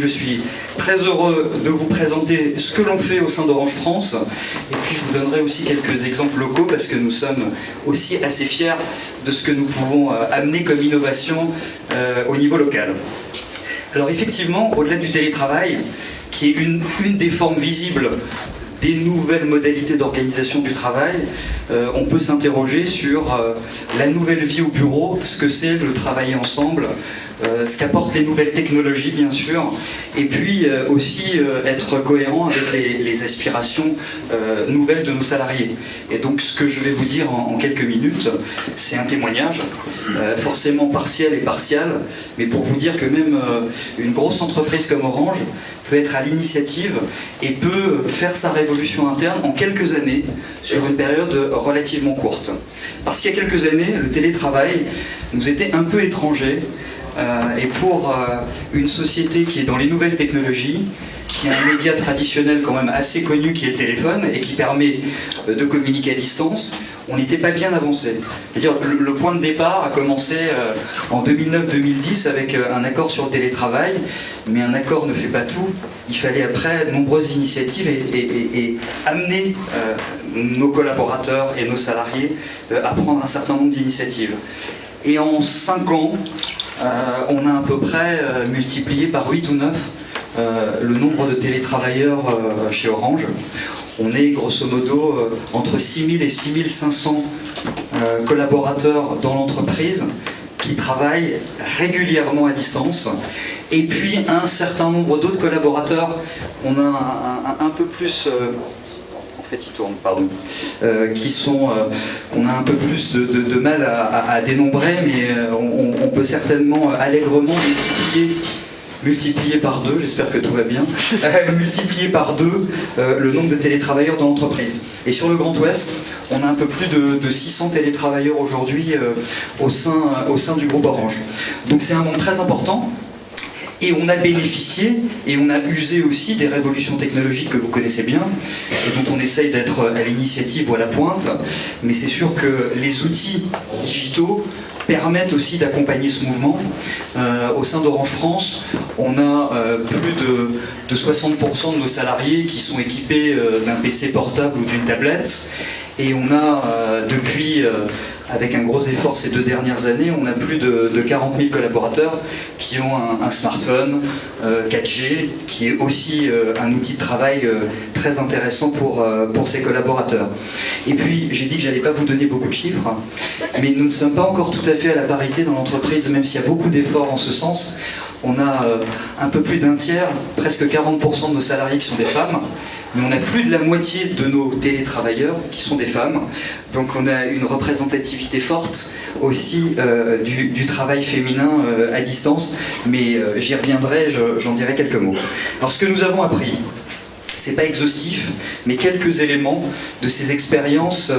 je suis très heureux de vous présenter ce que l'on fait au sein d'Orange France, et puis je vous donnerai aussi quelques exemples locaux, parce que nous sommes aussi assez fiers de ce que nous pouvons amener comme innovation au niveau local. Alors effectivement, au-delà du télétravail, qui est une des formes visibles des nouvelles modalités d'organisation du travail, on peut s'interroger sur la nouvelle vie au bureau, ce que c'est le travailler ensemble, ce qu'apportent les nouvelles technologies bien sûr, et puis aussi être cohérent avec les aspirations nouvelles de nos salariés. Et donc ce que je vais vous dire en quelques minutes, c'est un témoignage, forcément partiel et partial, mais pour vous dire que même une grosse entreprise comme Orange peut être à l'initiative et peut faire sa révolution interne en quelques années sur une période relativement courte. Parce qu'il y a quelques années, le télétravail nous était un peu étranger, et pour une société qui est dans les nouvelles technologies, qui a un média traditionnel quand même assez connu qui est le téléphone et qui permet de communiquer à distance, on n'était pas bien avancé. C'est-à-dire le point de départ a commencé en 2009-2010 avec un accord sur le télétravail, mais un accord ne fait pas tout. Il fallait après de nombreuses initiatives et amener nos collaborateurs et nos salariés à prendre un certain nombre d'initiatives. Et en 5 ans, on a à peu près multiplié par 8 ou 9 le nombre de télétravailleurs chez Orange. On est grosso modo entre 6000 et 6500 collaborateurs dans l'entreprise qui travaillent régulièrement à distance. Et puis un certain nombre d'autres collaborateurs qu'on a un peu plus... En fait, ils tournent, pardon. On a un peu plus de mal à dénombrer, mais on peut certainement allègrement multiplier par 2, j'espère que tout va bien, multiplier par 2 le nombre de télétravailleurs dans l'entreprise. Et sur le Grand Ouest, on a un peu plus de 600 télétravailleurs aujourd'hui au sein du groupe Orange. Donc c'est un monde très important. Et on a bénéficié et on a usé aussi des révolutions technologiques que vous connaissez bien et dont on essaye d'être à l'initiative ou à la pointe. Mais c'est sûr que les outils digitaux permettent aussi d'accompagner ce mouvement. Au sein d'Orange France, on a plus de 60% de nos salariés qui sont équipés d'un PC portable ou d'une tablette. Et on a depuis, avec un gros effort ces 2 dernières années, on a plus de 40 000 collaborateurs qui ont un smartphone 4G, qui est aussi un outil de travail très intéressant pour ces collaborateurs. Et puis, j'ai dit que je n'allais pas vous donner beaucoup de chiffres, mais nous ne sommes pas encore tout à fait à la parité dans l'entreprise, même s'il y a beaucoup d'efforts en ce sens. On a un peu plus d'un tiers, presque 40% de nos salariés qui sont des femmes, mais on a plus de la moitié de nos télétravailleurs qui sont des femmes. Donc on a une représentativité forte aussi du travail féminin à distance, mais j'y reviendrai, j'en dirai quelques mots. Alors ce que nous avons appris, c'est pas exhaustif, mais quelques éléments de ces expériences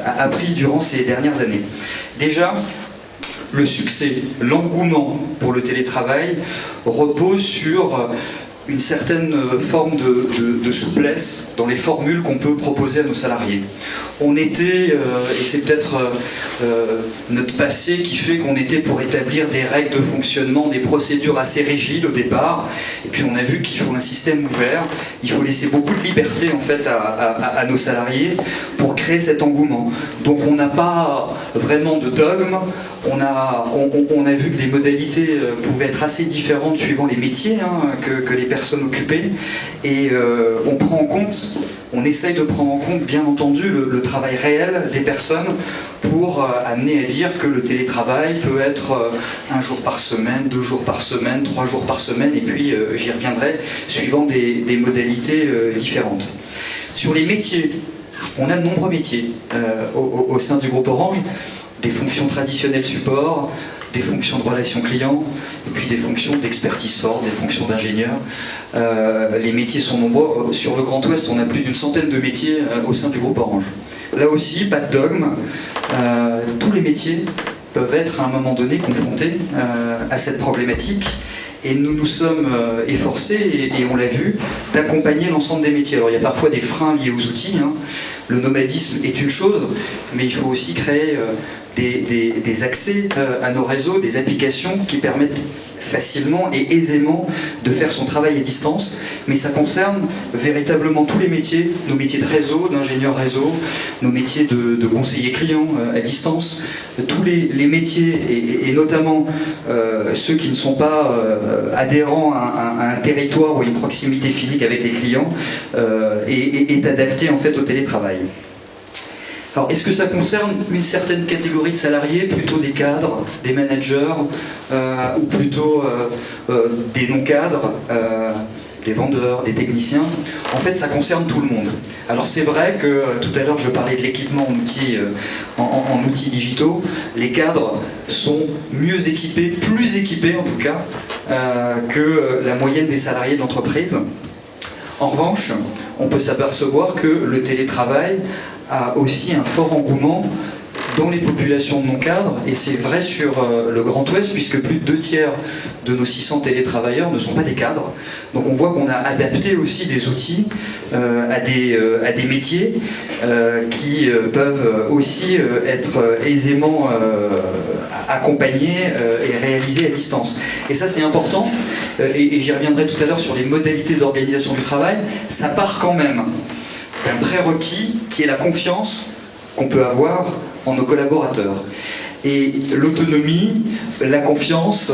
appris durant ces dernières années. Déjà, le succès, l'engouement pour le télétravail repose sur une certaine forme de souplesse dans les formules qu'on peut proposer à nos salariés. On était, et c'est peut-être notre passé qui fait qu'on était pour établir des règles de fonctionnement, des procédures assez rigides au départ, et puis on a vu qu'il faut un système ouvert, il faut laisser beaucoup de liberté en fait à nos salariés pour créer cet engouement. Donc on n'a pas vraiment de dogme, on a vu que les modalités pouvaient être assez différentes suivant les métiers que les personnes occupées, et on prend en compte, on essaye de prendre en compte bien entendu le travail réel des personnes pour amener à dire que le télétravail peut être 1 jour par semaine, 2 jours par semaine, 3 jours par semaine, et puis j'y reviendrai, suivant des modalités différentes. Sur les métiers, on a de nombreux métiers au sein du groupe Orange, des fonctions traditionnelles support, des fonctions de relations clients, et puis des fonctions d'expertise forte, des fonctions d'ingénieur. Les métiers sont nombreux. Sur le Grand Ouest, on a plus d'une centaine de métiers au sein du groupe Orange. Là aussi, pas de dogme. Tous les métiers peuvent être à un moment donné confrontés à cette problématique. Et nous nous sommes efforcés, et on l'a vu, d'accompagner l'ensemble des métiers. Alors il y a parfois des freins liés aux outils. Le nomadisme est une chose, mais il faut aussi créer des accès à nos réseaux, des applications qui permettent facilement et aisément de faire son travail à distance, mais ça concerne véritablement tous les métiers, nos métiers de réseau, d'ingénieur réseau, nos métiers de conseiller client à distance, tous les métiers, et notamment ceux qui ne sont pas adhérents à un territoire ou à une proximité physique avec les clients, est adapté en fait au télétravail. Alors, est-ce que ça concerne une certaine catégorie de salariés, plutôt des cadres, des managers, ou plutôt des non-cadres, des vendeurs, des techniciens? En fait, ça concerne tout le monde. Alors, c'est vrai que tout à l'heure, je parlais de l'équipement en outils digitaux. Les cadres sont mieux équipés, plus équipés en tout cas, que la moyenne des salariés de l'entreprise. En revanche, on peut s'apercevoir que le télétravail a aussi un fort engouement dans les populations non cadres, et c'est vrai sur le Grand Ouest, puisque plus de 2/3 de nos 600 télétravailleurs ne sont pas des cadres. Donc on voit qu'on a adapté aussi des outils à des métiers qui peuvent aussi être aisément accompagnés et réalisés à distance. Et ça c'est important, et j'y reviendrai tout à l'heure sur les modalités d'organisation du travail. Ça part quand même d'un prérequis qui est la confiance qu'on peut avoir en nos collaborateurs. Et l'autonomie, la confiance,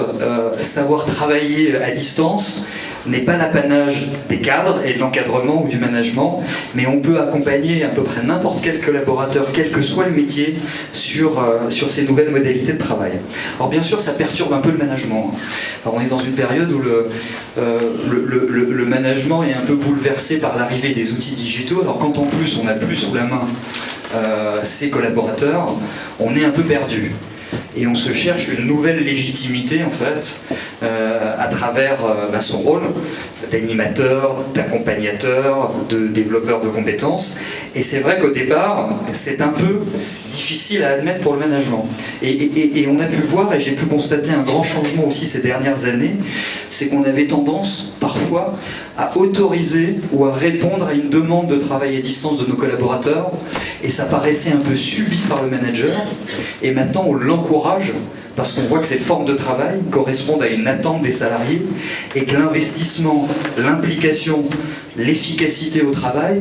savoir travailler à distance n'est pas l'apanage des cadres et de l'encadrement ou du management, mais on peut accompagner à peu près n'importe quel collaborateur, quel que soit le métier, sur ces nouvelles modalités de travail. Alors bien sûr, ça perturbe un peu le management. Alors on est dans une période où le management est un peu bouleversé par l'arrivée des outils digitaux. Alors quand en plus on n'a plus sous la main ses collaborateurs, on est un peu perdu. Et on se cherche une nouvelle légitimité en fait à travers son rôle d'animateur, d'accompagnateur, de développeur de compétences. Et c'est vrai qu'au départ, c'est un peu difficile à admettre pour le management. Et on a pu voir, et j'ai pu constater un grand changement aussi ces dernières années, c'est qu'on avait tendance parfois à autoriser ou à répondre à une demande de travail à distance de nos collaborateurs, et ça paraissait un peu subi par le manager, et maintenant on l'encourage parce qu'on voit que ces formes de travail correspondent à une attente des salariés et que l'investissement, l'implication, l'efficacité au travail,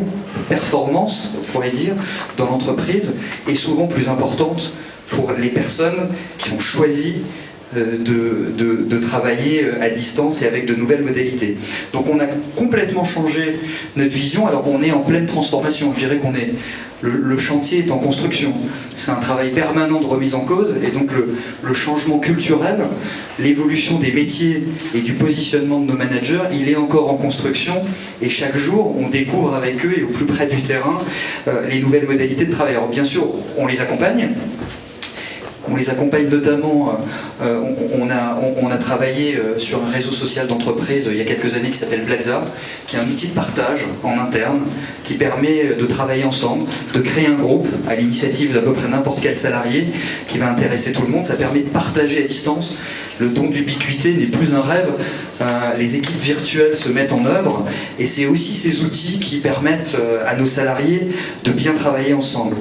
performance, on pourrait dire, dans l'entreprise, est souvent plus importante pour les personnes qui ont choisi de travailler à distance et avec de nouvelles modalités. Donc on a complètement changé notre vision. Alors on est en pleine transformation, je dirais qu'on est le chantier est en construction. C'est un travail permanent de remise en cause, et donc le changement culturel, l'évolution des métiers et du positionnement de nos managers, il est encore en construction, et chaque jour on découvre avec eux et au plus près du terrain les nouvelles modalités de travail. Alors bien sûr, on les accompagne. On les accompagne notamment, on a travaillé sur un réseau social d'entreprise il y a quelques années qui s'appelle Plaza, qui est un outil de partage en interne, qui permet de travailler ensemble, de créer un groupe à l'initiative d'à peu près n'importe quel salarié qui va intéresser tout le monde. Ça permet de partager à distance. Le don d'ubiquité n'est plus un rêve. Les équipes virtuelles se mettent en œuvre, et c'est aussi ces outils qui permettent à nos salariés de bien travailler ensemble.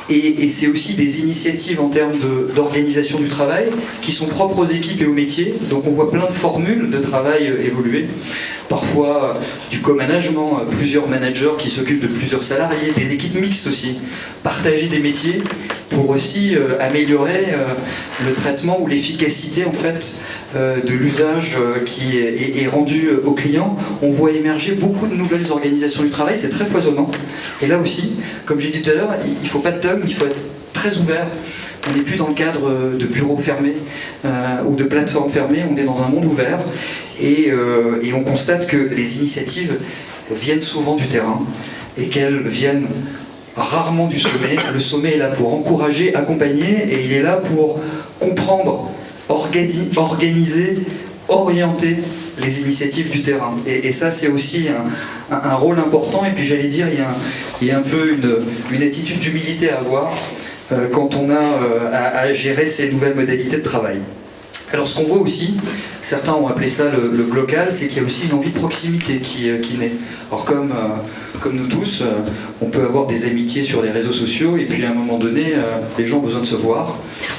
Et c'est aussi des initiatives en termes d'organisation du travail qui sont propres aux équipes et aux métiers. Donc on voit plein de formules de travail évoluer. Parfois du co-management, plusieurs managers qui s'occupent de plusieurs salariés, des équipes mixtes aussi, partager des métiers pour aussi améliorer le traitement ou l'efficacité en fait de l'usage qui est rendu aux clients. On voit émerger beaucoup de nouvelles organisations du travail, c'est très foisonnant. Et là aussi, comme j'ai dit tout à l'heure, il ne faut pas de dogme, il faut être très ouvert. On n'est plus dans le cadre de bureaux fermés ou de plateformes fermées, on est dans un monde ouvert, et on constate que les initiatives viennent souvent du terrain et qu'elles viennent rarement du sommet. Le sommet est là pour encourager, accompagner, et il est là pour comprendre, organiser, orienter les initiatives du terrain. Et ça, c'est aussi un rôle important. Et puis j'allais dire, il y a un peu une attitude d'humilité à avoir quand on a à gérer ces nouvelles modalités de travail. Alors ce qu'on voit aussi, certains ont appelé ça le glocal, c'est qu'il y a aussi une envie de proximité qui naît. Alors comme nous tous, on peut avoir des amitiés sur les réseaux sociaux et puis à un moment donné, les gens ont besoin de se voir.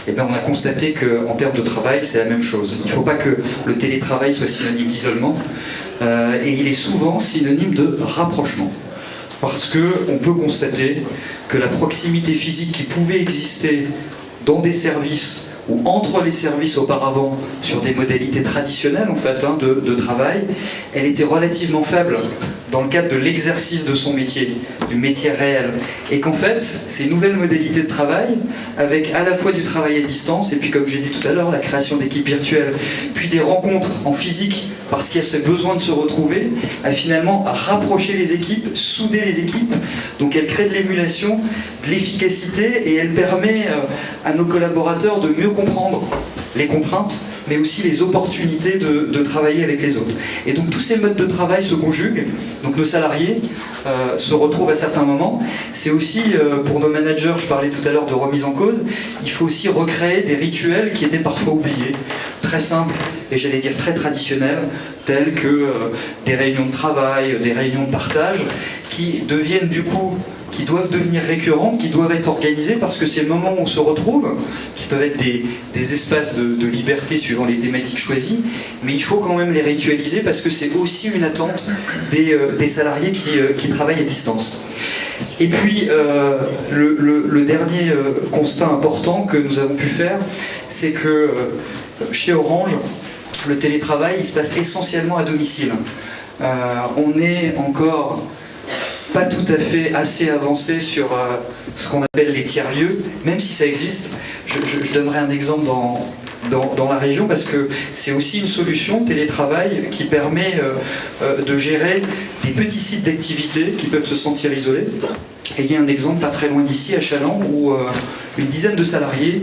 Et bien on a constaté qu'en termes de travail, c'est la même chose. Il ne faut pas que le télétravail soit synonyme d'isolement, et il est souvent synonyme de rapprochement. Parce qu'on peut constater que la proximité physique qui pouvait exister dans des services ou entre les services auparavant sur des modalités traditionnelles en fait, de travail, elle était relativement faible dans le cadre de l'exercice de son métier, du métier réel. Et qu'en fait, ces nouvelles modalités de travail, avec à la fois du travail à distance, et puis comme j'ai dit tout à l'heure, la création d'équipes virtuelles, puis des rencontres en physique, parce qu'il y a ce besoin de se retrouver, a finalement rapproché les équipes, soudé les équipes, donc elle crée de l'émulation, de l'efficacité, et elle permet à nos collaborateurs de mieux comprendre les contraintes, mais aussi les opportunités de travailler avec les autres. Et donc tous ces modes de travail se conjuguent, donc nos salariés se retrouvent à certains moments. C'est aussi, pour nos managers, je parlais tout à l'heure de remise en cause, il faut aussi recréer des rituels qui étaient parfois oubliés, très simples, et j'allais dire très traditionnels, tels que des réunions de travail, des réunions de partage, qui deviennent du coup qui doivent devenir récurrentes, qui doivent être organisées, parce que ces moments où on se retrouve, qui peuvent être des espaces de liberté suivant les thématiques choisies, mais il faut quand même les ritualiser, parce que c'est aussi une attente des salariés qui travaillent à distance. Et puis, le dernier constat important que nous avons pu faire, c'est que chez Orange, le télétravail, il se passe essentiellement à domicile. On est encore pas tout à fait assez avancé sur ce qu'on appelle les tiers-lieux, même si ça existe. Je donnerai un exemple dans la région, parce que c'est aussi une solution, télétravail, qui permet de gérer des petits sites d'activité qui peuvent se sentir isolés. Et il y a un exemple pas très loin d'ici, à Chaland, où une dizaine de salariés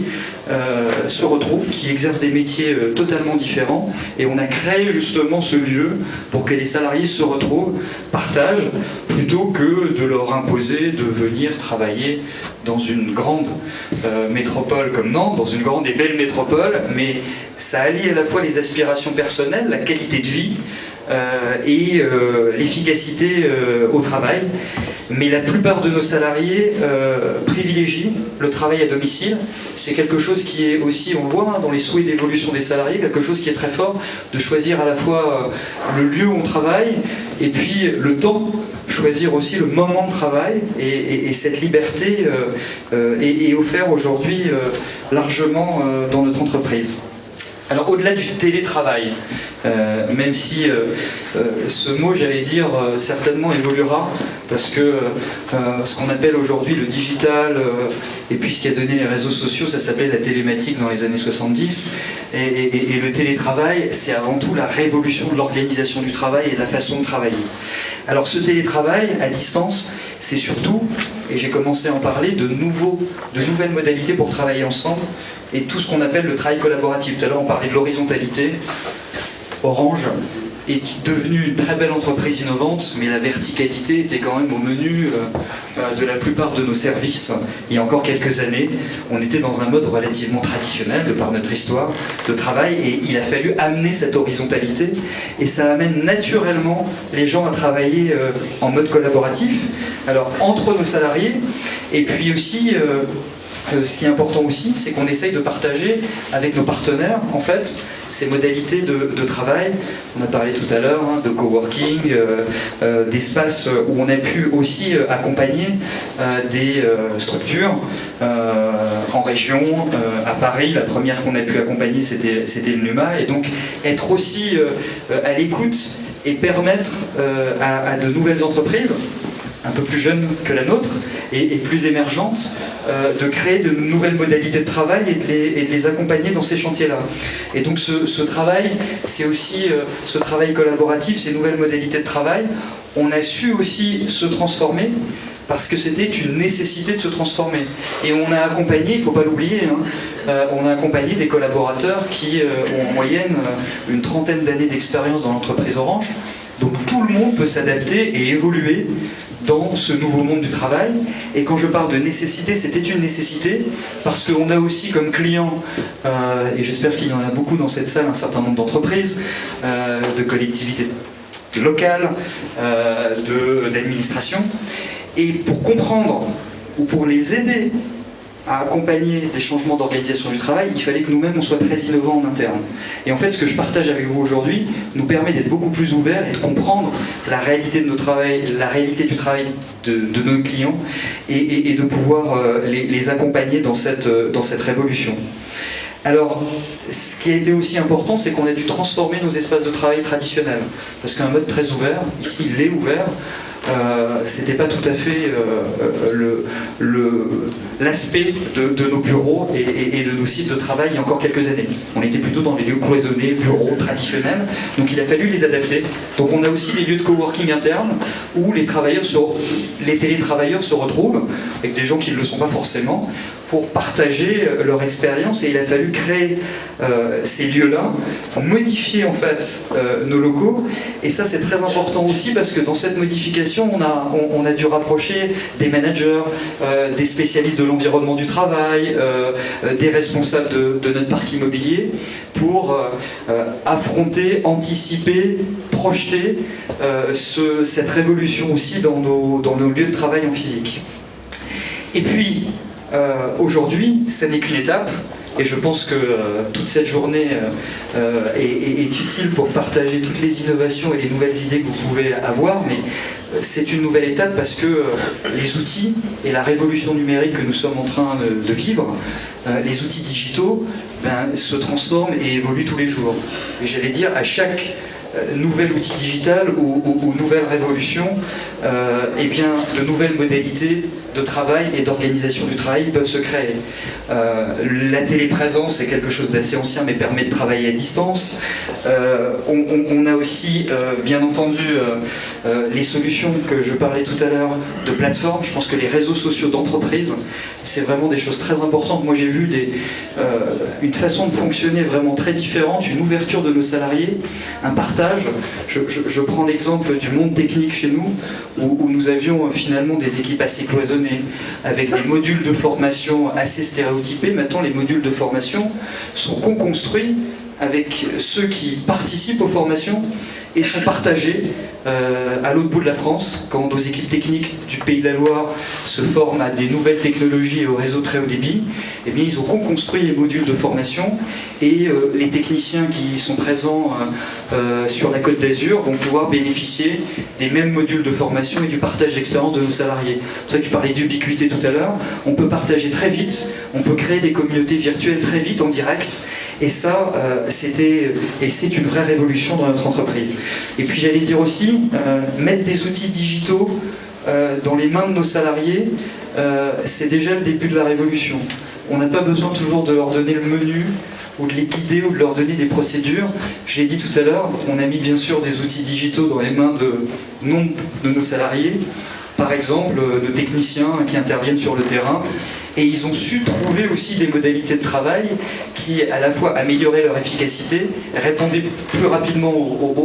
se retrouvent, qui exercent des métiers totalement différents, et on a créé justement ce lieu pour que les salariés se retrouvent, partagent, plutôt que de leur imposer de venir travailler dans une grande métropole comme Nantes, dans une grande et belle métropole, mais ça allie à la fois les aspirations personnelles, la qualité de vie, et l'efficacité au travail. Mais la plupart de nos salariés privilégient le travail à domicile. C'est quelque chose qui est aussi, on le voit dans les souhaits d'évolution des salariés, quelque chose qui est très fort, de choisir à la fois le lieu où on travaille et puis le temps, choisir aussi le moment de travail, et cette liberté est offerte aujourd'hui largement dans notre entreprise. Alors au-delà du télétravail, même si ce mot, j'allais dire, certainement évoluera, parce que ce qu'on appelle aujourd'hui le digital, et puis ce qui a donné les réseaux sociaux, ça s'appelait la télématique dans les années 70, et le télétravail, c'est avant tout la révolution de l'organisation du travail et de la façon de travailler. Alors ce télétravail à distance, c'est surtout, et j'ai commencé à en parler, de nouvelles modalités pour travailler ensemble, et tout ce qu'on appelle le travail collaboratif. Tout à l'heure on parlait de l'horizontalité. Orange est devenue une très belle entreprise innovante, mais la verticalité était quand même au menu de la plupart de nos services. Il y a encore quelques années, on était dans un mode relativement traditionnel, de par notre histoire de travail, et il a fallu amener cette horizontalité, et ça amène naturellement les gens à travailler en mode collaboratif, alors entre nos salariés, et puis aussi ce qui est important aussi, c'est qu'on essaye de partager avec nos partenaires, en fait, ces modalités de travail. On a parlé tout à l'heure de coworking, d'espaces où on a pu aussi accompagner des structures en région. À Paris, la première qu'on a pu accompagner, c'était le NUMA, et donc être aussi à l'écoute et permettre à de nouvelles entreprises, un peu plus jeunes que la nôtre et plus émergentes, de créer de nouvelles modalités de travail et de les accompagner dans ces chantiers-là. Et donc ce travail, c'est aussi ce travail collaboratif, ces nouvelles modalités de travail, on a su aussi se transformer, parce que c'était une nécessité de se transformer. Et on a accompagné, il ne faut pas l'oublier, on a accompagné des collaborateurs qui ont en moyenne une trentaine d'années d'expérience dans l'entreprise Orange. Donc tout tout le monde peut s'adapter et évoluer dans ce nouveau monde du travail. Et quand je parle de nécessité, c'était une nécessité, parce qu'on a aussi comme client, et j'espère qu'il y en a beaucoup dans cette salle, un certain nombre d'entreprises, de collectivités locales, d'administrations. Et pour comprendre, ou pour les aider à accompagner des changements d'organisation du travail, il fallait que nous-mêmes on soit très innovants en interne. Et en fait, ce que je partage avec vous aujourd'hui nous permet d'être beaucoup plus ouverts et de comprendre la réalité de notre travail, la réalité du travail de nos clients, et de pouvoir les accompagner dans cette révolution. Alors, ce qui a été aussi important, c'est qu'on a dû transformer nos espaces de travail traditionnels. Parce qu'un mode très ouvert, ici il est ouvert, c'était pas tout à fait l'aspect de nos bureaux et de nos sites de travail il y a encore quelques années. On était plutôt dans les lieux cloisonnés, bureaux traditionnels, donc il a fallu les adapter. Donc on a aussi des lieux de coworking interne où les télétravailleurs se retrouvent, avec des gens qui ne le sont pas forcément, pour partager leur expérience, et il a fallu créer ces lieux-là, modifier en fait nos locaux, et ça c'est très important aussi parce que dans cette modification on a dû rapprocher des managers, des spécialistes de l'environnement du travail, des responsables de notre parc immobilier pour affronter, anticiper, projeter cette révolution aussi dans nos lieux de travail en physique. Et puis aujourd'hui, ça n'est qu'une étape, et je pense que toute cette journée est utile pour partager toutes les innovations et les nouvelles idées que vous pouvez avoir, mais c'est une nouvelle étape parce que les outils et la révolution numérique que nous sommes en train de vivre, les outils digitaux, se transforment et évoluent tous les jours. Et j'allais dire, à chaque nouvel outil digital ou nouvelle révolution, eh bien, de nouvelles modalités de travail et d'organisation du travail peuvent se créer. La téléprésence est quelque chose d'assez ancien mais permet de travailler à distance. On a aussi bien entendu les solutions que je parlais tout à l'heure de plateformes. Je pense que les réseaux sociaux d'entreprise, c'est vraiment des choses très importantes. Moi j'ai vu une façon de fonctionner vraiment très différente, une ouverture de nos salariés, un partage. Je prends l'exemple du monde technique chez nous, où nous avions finalement des équipes assez cloisonnées, avec des modules de formation assez stéréotypés. Maintenant, les modules de formation sont co-construits avec ceux qui participent aux formations et sont partagés à l'autre bout de la France. Quand nos équipes techniques du Pays de la Loire se forment à des nouvelles technologies et au réseau très haut débit, eh bien, ils ont co-construit les modules de formation, et les techniciens qui sont présents sur la Côte d'Azur vont pouvoir bénéficier des mêmes modules de formation et du partage d'expérience de nos salariés. C'est pour ça que tu parlais d'ubiquité tout à l'heure. On peut partager très vite, on peut créer des communautés virtuelles très vite en direct, et ça, c'est une vraie révolution dans notre entreprise. Et puis j'allais dire aussi, mettre des outils digitaux dans les mains de nos salariés, c'est déjà le début de la révolution. On n'a pas besoin toujours de leur donner le menu, ou de les guider, ou de leur donner des procédures. Je l'ai dit tout à l'heure, on a mis bien sûr des outils digitaux dans les mains de nombre de nos salariés. Par exemple, nos techniciens qui interviennent sur le terrain, et ils ont su trouver aussi des modalités de travail qui à la fois amélioraient leur efficacité, répondaient plus rapidement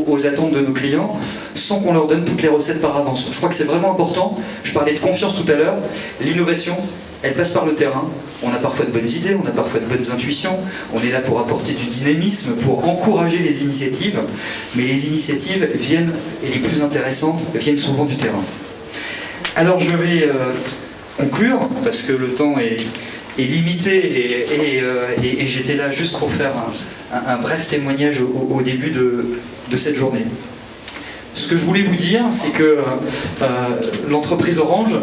aux attentes de nos clients, sans qu'on leur donne toutes les recettes par avance. Je crois que c'est vraiment important. Je parlais de confiance tout à l'heure. L'innovation, elle passe par le terrain. On a parfois de bonnes idées, on a parfois de bonnes intuitions, on est là pour apporter du dynamisme, pour encourager les initiatives, mais les initiatives viennent, et les plus intéressantes, viennent souvent du terrain. Alors je vais conclure, parce que le temps est limité, et j'étais là juste pour faire un bref témoignage au début de cette journée. Ce que je voulais vous dire, c'est que l'entreprise Orange,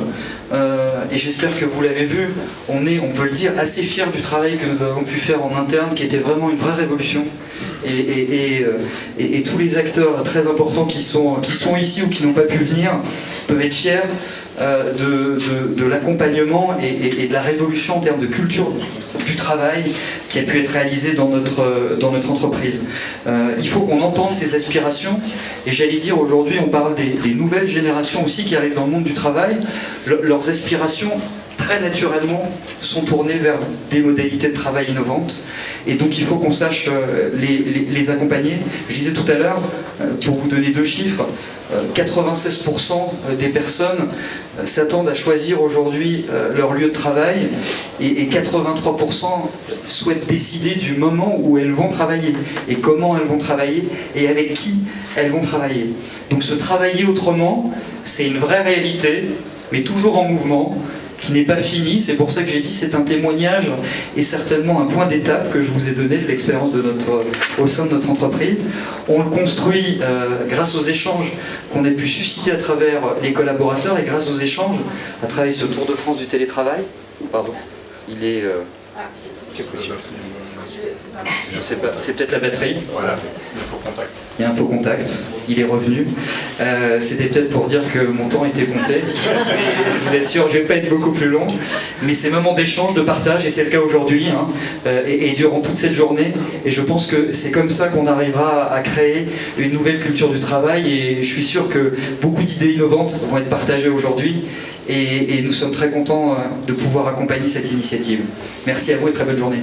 et j'espère que vous l'avez vu, on peut le dire, assez fiers du travail que nous avons pu faire en interne, qui était vraiment une vraie révolution. Et tous les acteurs très importants qui sont ici ou qui n'ont pas pu venir peuvent être fiers de l'accompagnement et de la révolution en termes de culture du travail qui a pu être réalisé dans notre entreprise. Il faut qu'on entende ces aspirations, et j'allais dire aujourd'hui on parle des nouvelles générations aussi qui arrivent dans le monde du travail. Leurs aspirations très naturellement, sont tournés vers des modalités de travail innovantes. Et donc il faut qu'on sache les accompagner. Je disais tout à l'heure, pour vous donner 2 chiffres, 96% des personnes s'attendent à choisir aujourd'hui leur lieu de travail et 83% souhaitent décider du moment où elles vont travailler et comment elles vont travailler et avec qui elles vont travailler. Donc se travailler autrement, c'est une vraie réalité, mais toujours en mouvement, qui n'est pas fini. C'est pour ça que j'ai dit c'est un témoignage et certainement un point d'étape que je vous ai donné de l'expérience au sein de notre entreprise. On le construit grâce aux échanges qu'on a pu susciter à travers les collaborateurs et grâce aux échanges à travers ce Tour de France du télétravail. Pardon, il est... Je sais pas, c'est peut-être la batterie. Voilà, il y a un faux contact. Il y a un faux contact, il est revenu. C'était peut-être pour dire que mon temps était compté. Je vous assure, je ne vais pas être beaucoup plus long. Mais ces moments d'échange, de partage, et c'est le cas aujourd'hui, hein, et durant toute cette journée. Et je pense que c'est comme ça qu'on arrivera à créer une nouvelle culture du travail. Et je suis sûr que beaucoup d'idées innovantes vont être partagées aujourd'hui. Et nous sommes très contents de pouvoir accompagner cette initiative. Merci à vous et très bonne journée.